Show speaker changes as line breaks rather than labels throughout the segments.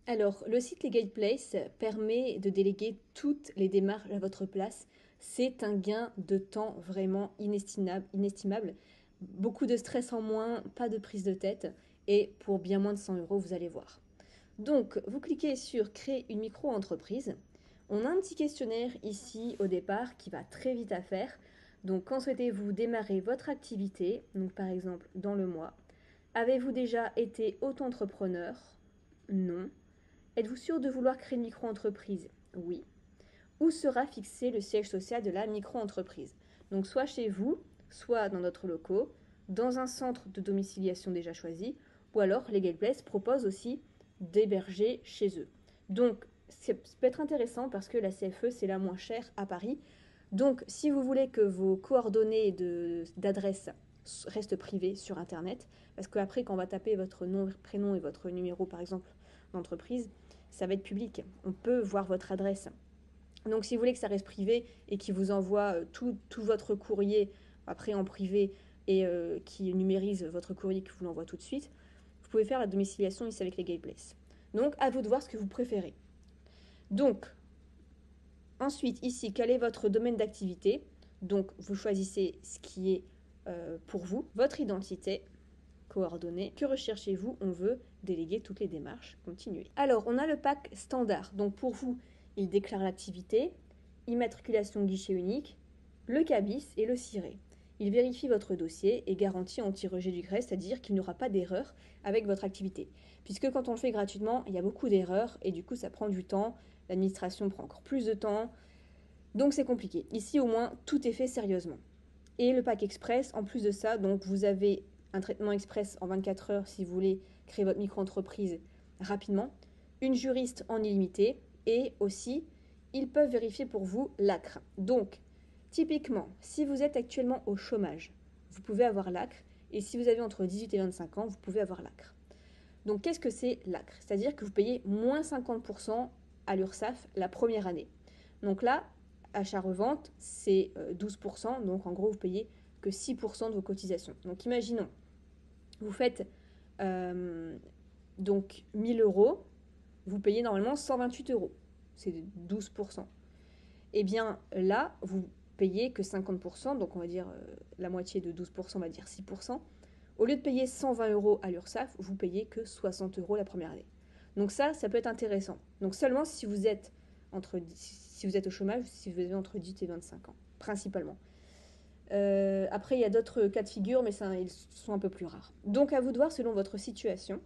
Alors, le site Legal Place permet de déléguer toutes les démarches à votre place. C'est un gain de temps vraiment inestimable. Beaucoup de stress en moins, pas de prise de tête. Et pour bien moins de 100 euros, vous allez voir. Donc, vous cliquez sur Créer une micro-entreprise. On a un petit questionnaire ici au départ qui va très vite à faire. Donc, quand souhaitez-vous démarrer votre activité? Donc, par exemple, dans le mois. Avez-vous déjà été auto-entrepreneur? Non. Êtes-vous sûr de vouloir créer une micro-entreprise? Oui. Où sera fixé le siège social de la micro-entreprise? Donc soit chez vous, soit dans notre locaux, dans un centre de domiciliation déjà choisi, ou alors Legal Place propose aussi d'héberger chez eux. Donc ça peut être intéressant parce que la CFE c'est la moins chère à Paris. Donc si vous voulez que vos coordonnées d'adresse restent privées sur Internet, parce qu'après quand on va taper votre nom, prénom et votre numéro par exemple d'entreprise, ça va être public. On peut voir votre adresse. Donc si vous voulez que ça reste privé et qu'il vous envoie tout votre courrier après en privé et qui numérise votre courrier qui vous l'envoie tout de suite, vous pouvez faire la domiciliation ici avec les Legal Place. Donc à vous de voir ce que vous préférez. Donc ensuite ici, quel est votre domaine d'activité? Donc vous choisissez ce qui est pour vous, votre identité, coordonnées. Que recherchez-vous? On veut déléguer toutes les démarches. Continuer. Alors, on a le pack standard. Donc, pour vous, il déclare l'activité, immatriculation guichet unique, le cabis et le ciré. Il vérifie votre dossier et garantit anti-rejet du grès, c'est-à-dire qu'il n'y aura pas d'erreur avec votre activité. Puisque quand on le fait gratuitement, il y a beaucoup d'erreurs et du coup, ça prend du temps. L'administration prend encore plus de temps. Donc, c'est compliqué. Ici, au moins, tout est fait sérieusement. Et le pack express, en plus de ça, donc vous avez un traitement express en 24 heures si vous voulez créer votre micro-entreprise rapidement, une juriste en illimité et aussi, ils peuvent vérifier pour vous l'ACRE. Donc, typiquement, si vous êtes actuellement au chômage, vous pouvez avoir l'ACRE et si vous avez entre 18 et 25 ans, vous pouvez avoir l'ACRE. Donc, qu'est-ce que c'est l'ACRE? C'est-à-dire que vous payez moins 50% à l'URSSAF la première année. Donc là, achat-revente, c'est 12%, donc en gros, vous payez que 6% de vos cotisations. Donc imaginons, vous faites donc 1000 euros, vous payez normalement 128 euros, c'est 12%. Et bien là, vous payez que 50%, donc on va dire la moitié de 12%, on va dire 6%. Au lieu de payer 120 euros à l'URSSAF, vous payez que 60 euros la première année. Donc ça peut être intéressant. Donc seulement si vous êtes au chômage, si vous avez entre 18 et 25 ans, principalement. Après, il y a d'autres cas de figure, mais ils sont un peu plus rares. Donc à vous de voir selon votre situation.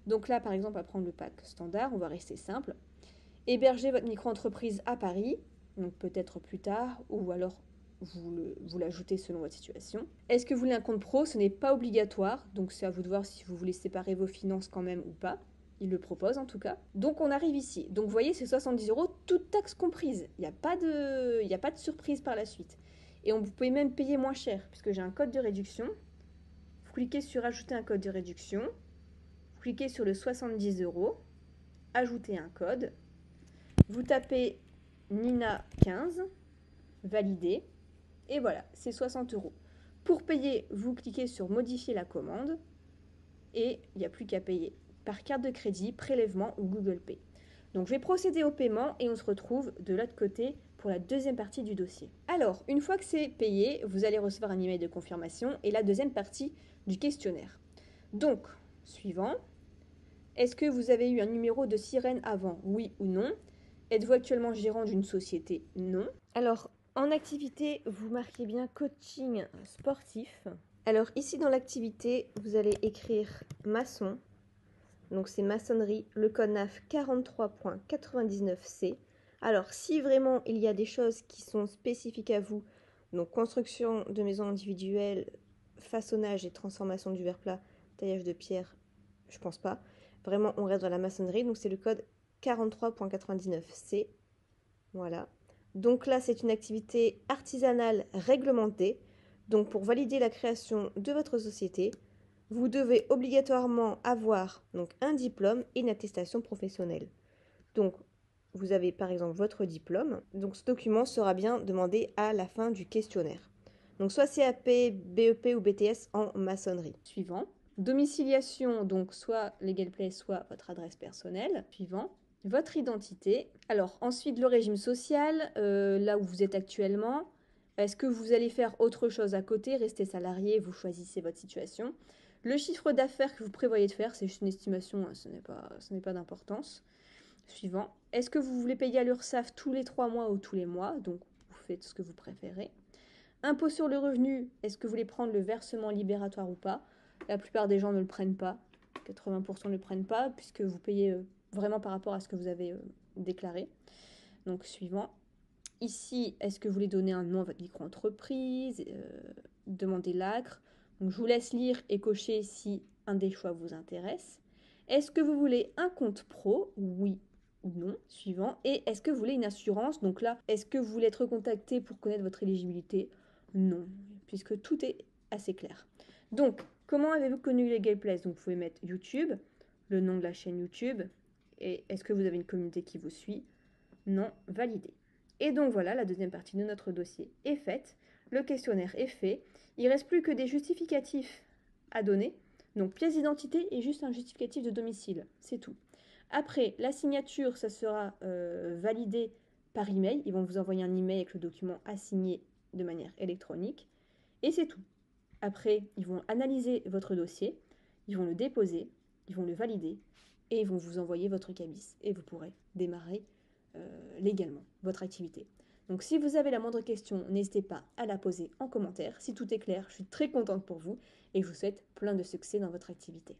Donc là, par exemple, à prendre le pack standard, on va rester simple. Héberger votre micro-entreprise à Paris, donc peut-être plus tard, ou alors vous l'ajoutez selon votre situation. Est-ce que vous voulez un compte pro? Ce n'est pas obligatoire, donc c'est à vous de voir si vous voulez séparer vos finances quand même ou pas. Il le propose en tout cas. Donc on arrive ici. Donc vous voyez, c'est 70 euros, toutes taxes comprises. Il n'y a pas de surprise par la suite. Et vous pouvez même payer moins cher, puisque j'ai un code de réduction. Vous cliquez sur Ajouter un code de réduction. Vous cliquez sur le 70 euros. Ajouter un code. Vous tapez Nina 15. Valider. Et voilà, c'est 60 euros. Pour payer, vous cliquez sur Modifier la commande. Et il n'y a plus qu'à payer par carte de crédit, prélèvement ou Google Pay. Donc je vais procéder au paiement et on se retrouve de l'autre côté pour la deuxième partie du dossier. Alors, une fois que c'est payé, vous allez recevoir un email de confirmation et la deuxième partie du questionnaire. Donc, suivant, est-ce que vous avez eu un numéro de sirène avant? Oui ou non? Êtes-vous actuellement gérant d'une société? Non. Alors, en activité, vous marquez bien coaching sportif. Alors ici dans l'activité, vous allez écrire maçon. Donc c'est maçonnerie, le code NAF 43.99C. Alors si vraiment il y a des choses qui sont spécifiques à vous, donc construction de maisons individuelles, façonnage et transformation du verre plat, taillage de pierre, je pense pas. Vraiment on reste dans la maçonnerie, donc c'est le code 43.99C. Voilà. Donc là c'est une activité artisanale réglementée. Donc pour valider la création de votre société, vous devez obligatoirement avoir donc un diplôme et une attestation professionnelle. Donc, vous avez par exemple votre diplôme. Donc, ce document sera bien demandé à la fin du questionnaire. Donc, soit CAP, BEP ou BTS en maçonnerie. Suivant. Domiciliation, donc soit Legal Place, soit votre adresse personnelle. Suivant. Votre identité. Alors ensuite le régime social, là où vous êtes actuellement. Est-ce que vous allez faire autre chose à côté, rester salarié, vous choisissez votre situation. Le chiffre d'affaires que vous prévoyez de faire, c'est juste une estimation, hein, ce n'est pas d'importance. Suivant. Est-ce que vous voulez payer à l'URSSAF tous les 3 mois ou tous les mois? Donc vous faites ce que vous préférez. Impôt sur le revenu, est-ce que vous voulez prendre le versement libératoire ou pas? La plupart des gens ne le prennent pas. 80% ne le prennent pas, puisque vous payez vraiment par rapport à ce que vous avez déclaré. Donc suivant. Ici, est-ce que vous voulez donner un nom à votre micro-entreprise, demander l'ACRE. Donc je vous laisse lire et cocher si un des choix vous intéresse. Est-ce que vous voulez un compte pro? Oui ou non. Suivant. Et est-ce que vous voulez une assurance? Donc là, est-ce que vous voulez être contacté pour connaître votre éligibilité? Non, puisque tout est assez clair. Donc, comment avez-vous connu Legal Place? Donc vous pouvez mettre YouTube, le nom de la chaîne YouTube, et est-ce que vous avez une communauté qui vous suit? Non, validé. Et donc voilà, la deuxième partie de notre dossier est faite, le questionnaire est fait, il ne reste plus que des justificatifs à donner, donc pièce d'identité et juste un justificatif de domicile, c'est tout. Après, la signature, ça sera validé par email, ils vont vous envoyer un email avec le document à signer de manière électronique, et c'est tout. Après, ils vont analyser votre dossier, ils vont le déposer, ils vont le valider, et ils vont vous envoyer votre cabis, et vous pourrez démarrer légalement votre activité. Donc si vous avez la moindre question, n'hésitez pas à la poser en commentaire. Si tout est clair, je suis très contente pour vous et je vous souhaite plein de succès dans votre activité.